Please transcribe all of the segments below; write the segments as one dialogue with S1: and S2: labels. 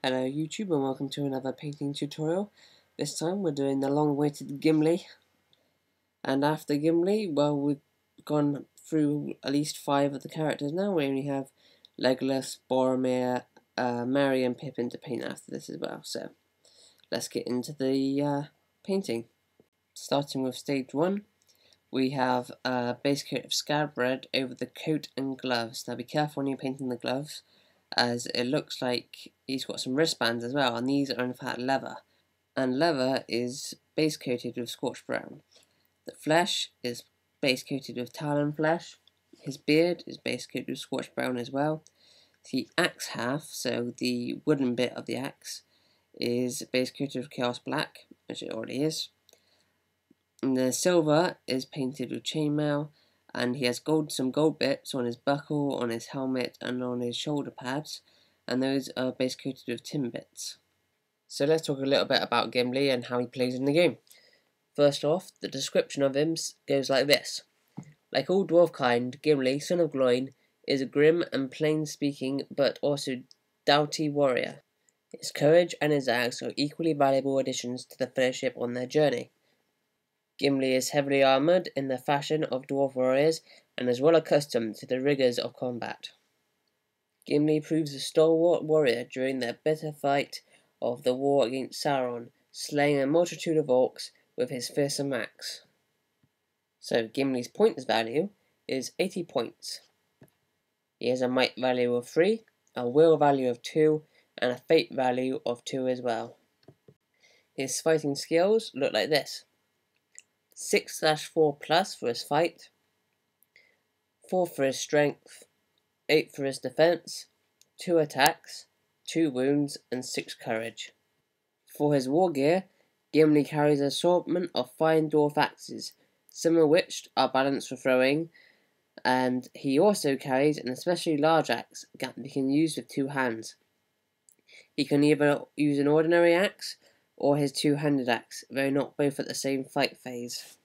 S1: Hello YouTube and welcome to another painting tutorial. This time we're doing the long-awaited Gimli. And after Gimli, well, we've gone through at least 5 of the characters now. We only have Legolas, Boromir, Merry and Pippin to paint after this as well. So let's get into the painting. Starting with stage 1, we have a base coat of scab red over the coat and gloves. Now be careful when you're painting the gloves, as it looks like he's got some wristbands as well, and these are in fact leather, and leather is base coated with scorched brown. The flesh is base coated with talon flesh. His beard is base coated with scorched brown as well. The axe half, so the wooden bit of the axe, is base coated with chaos black, which it already is. And the silver is painted with chainmail, and he has some gold bits on his buckle, on his helmet, and on his shoulder pads, and those are base coated with tin bits. So let's talk a little bit about Gimli and how he plays in the game. First off, the description of him goes like this. Like all dwarf kind, Gimli, son of Gloin, is a grim and plain-speaking but also doughty warrior. His courage and his axe are equally valuable additions to the Fellowship on their journey. Gimli is heavily armoured in the fashion of dwarf warriors and is well accustomed to the rigours of combat. Gimli proves a stalwart warrior during the bitter fight of the war against Sauron, slaying a multitude of orcs with his fearsome axe. So Gimli's points value is 80 points. He has a might value of 3, a will value of 2, and a fate value of 2 as well. His fighting skills look like this. 6/4 plus for his fight, 4 for his strength, 8 for his defense, 2 attacks, 2 wounds, and 6 courage. For his war gear, Gimli carries an assortment of fine dwarf axes, some of which are balanced for throwing, and he also carries an especially large axe that he can use with 2 hands. He can either use an ordinary axe or his 2-handed axe, though not both at the same fight phase.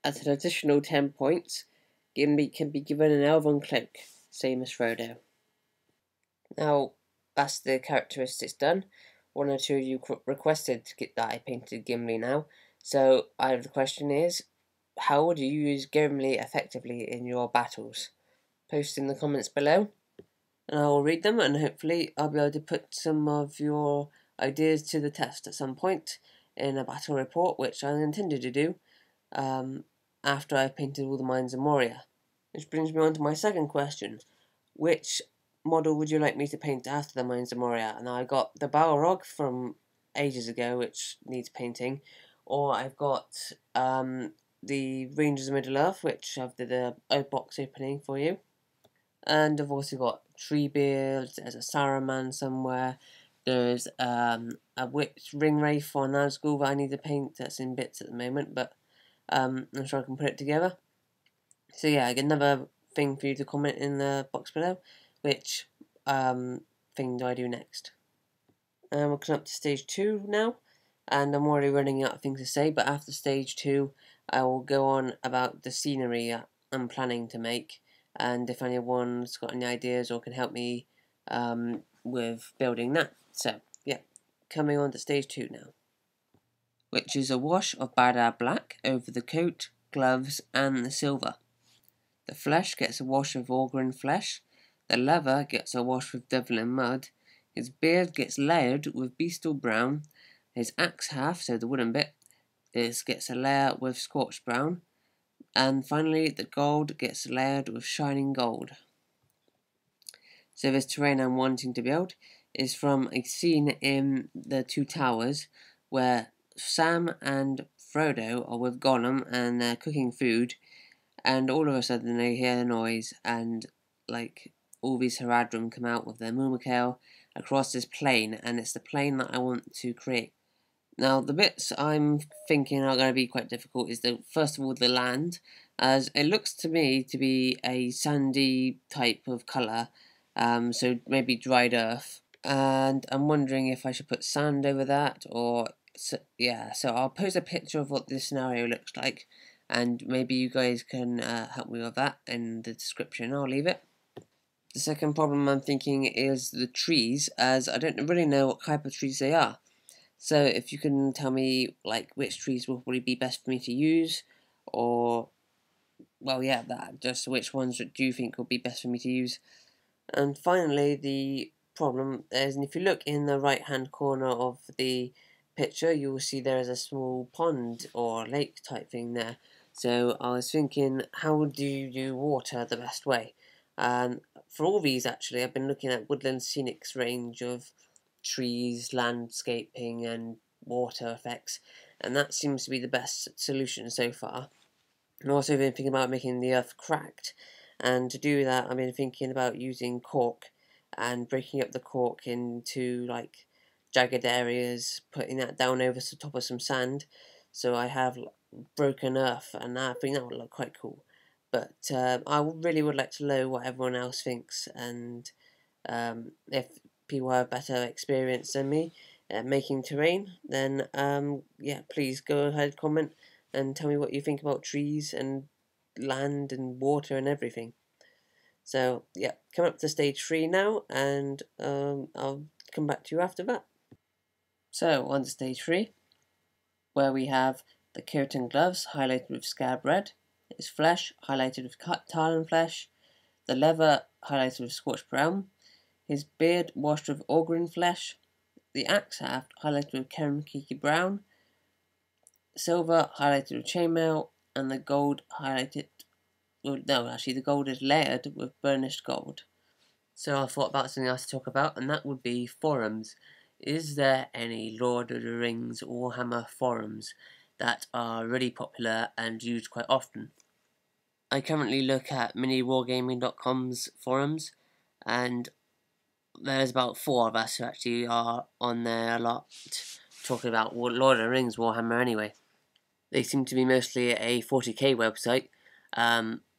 S1: At an additional 10 points, Gimli can be given an elven cloak, same as Frodo. Now, that's the characteristics done. One or two of you requested to get that I painted Gimli now, so the question is, how would you use Gimli effectively in your battles? Post in the comments below, and I will read them, and hopefully I'll be able to put some of your ideas to the test at some point in a battle report, which I intended to do after I've painted all the Mines of Moria. Which brings me on to my second question. Which model would you like me to paint after the Mines of Moria? Now I got the Balrog from ages ago, which needs painting, or I've got the Rangers of Middle-earth, which I've did a box opening for you. And I've also got Treebeard, there's a Saruman somewhere, there's a Witch Ringwraith on Nazgul that I need to paint, that's in bits at the moment, but I'm sure I can put it together. So yeah, another thing for you to comment in the box below, which thing do I do next. We're coming up to stage 2 now, and I'm already running out of things to say, but after stage 2 I will go on about the scenery I'm planning to make, and if anyone's got any ideas or can help me with building that. So yeah, coming on to stage 2 now, which is a wash of Badar black over the coat, gloves, and the silver. The flesh gets a wash of Orgrin flesh, the leather gets a wash with Devlin mud, his beard gets layered with Beastal brown, his axe half, so the wooden bit, gets a layer with scorched brown, and finally the gold gets layered with shining gold. So this terrain I'm wanting to build is from a scene in the Two Towers where Sam and Frodo are with Gollum and they're cooking food, and all of a sudden they hear a noise, and like all these Haradrim come out with their Mumakale across this plain, and it's the plain that I want to create. Now the bits I'm thinking are going to be quite difficult is first of all the land, as it looks to me to be a sandy type of colour, so maybe dried earth, and I'm wondering if I should put sand over that, or yeah, so I'll post a picture of what this scenario looks like, and maybe you guys can help me with that in the description. I'll leave it. The second problem I'm thinking is the trees, as I don't really know what type of trees they are. So if you can tell me like which trees will probably be best for me to use, or well, yeah, that just which ones do you think will be best for me to use. And finally, the problem is, and if you look in the right hand corner of the picture, you will see there is a small pond or lake type thing there. So I was thinking, how do you water the best way? For all these, actually, I've been looking at Woodland Scenic's range of trees, landscaping, and water effects, and that seems to be the best solution so far. I've also been thinking about making the earth cracked, and to do that I've been thinking about using cork and breaking up the cork into like jagged areas, putting that down over the top of some sand, so I have broken earth, and I think that would look quite cool. But I really would like to know what everyone else thinks, and if people have better experience than me at making terrain, then yeah, please go ahead, comment, and tell me what you think about trees and land and water and everything. So yeah, coming up to stage 3 now, and I'll come back to you after that. So on to stage 3, where we have the coat and gloves highlighted with scab red, his flesh highlighted with cut tartan flesh, the leather highlighted with scorched brown, his beard washed with augurin flesh, the axe haft highlighted with kermkiki brown, silver highlighted with chainmail, and the gold highlighted, well, no, actually the gold is layered with burnished gold. So I thought about something else to talk about, and that would be forums. Is there any Lord of the Rings Warhammer forums that are really popular and used quite often? I currently look at miniwargaming.com's forums, and there's about 4 of us who actually are on there a lot, talking about Lord of the Rings Warhammer anyway. They seem to be mostly a 40k website,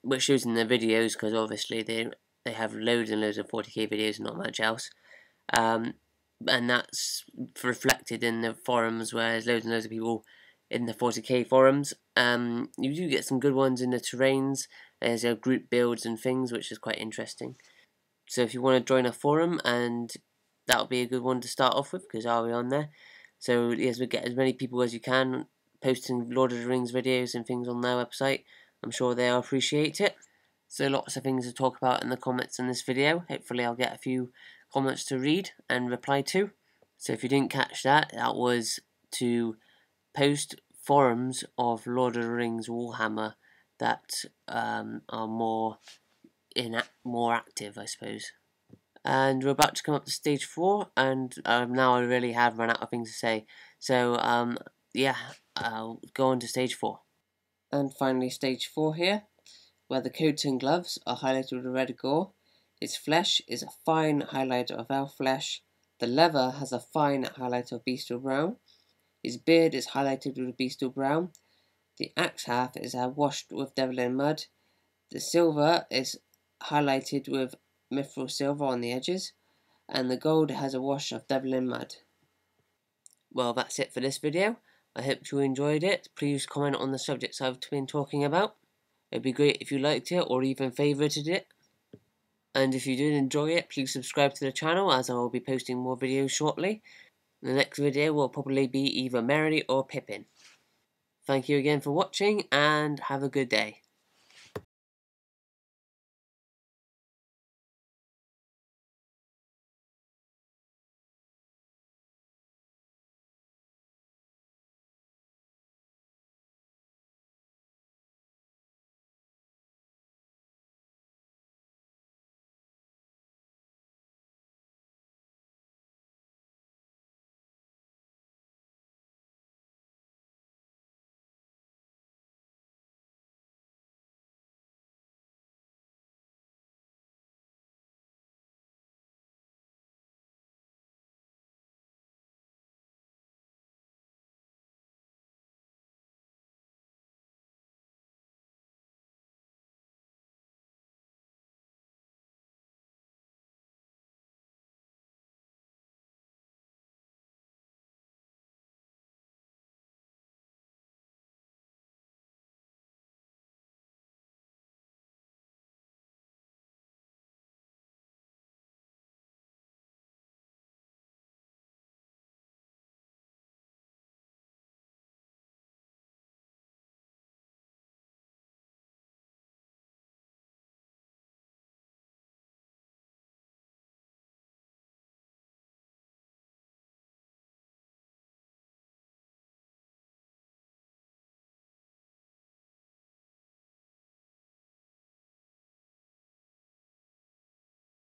S1: which shows in their videos, because obviously they have loads and loads of 40k videos and not much else. And that's reflected in the forums, where there's loads and loads of people in the 40k forums. You do get some good ones in the terrains. There's group builds and things, which is quite interesting. So if you want to join a forum, and that'll be a good one to start off with, because I'll be on there. So yes, we get as many people as you can posting Lord of the Rings videos and things on their website. I'm sure they'll appreciate it. So lots of things to talk about in the comments in this video. Hopefully I'll get a few comments to read and reply to. So if you didn't catch that, that was to post forums of Lord of the Rings Warhammer that are more active, I suppose. And we're about to come up to stage 4, and now I really have run out of things to say. So yeah, I'll go on to stage 4. And finally stage 4 here, where the coat and gloves are highlighted with red gore. Its flesh is a fine highlight of elf flesh. The leather has a fine highlight of bestial brown. His beard is highlighted with bestial brown. The axe haft is washed with devlin mud. The silver is highlighted with mithril silver on the edges, and the gold has a wash of devlin mud. Well, that's it for this video. I hope you enjoyed it. Please comment on the subjects I've been talking about. It'd be great if you liked it or even favorited it. And if you did enjoy it, please subscribe to the channel, as I will be posting more videos shortly. The next video will probably be either Merry or Pippin. Thank you again for watching, and have a good day.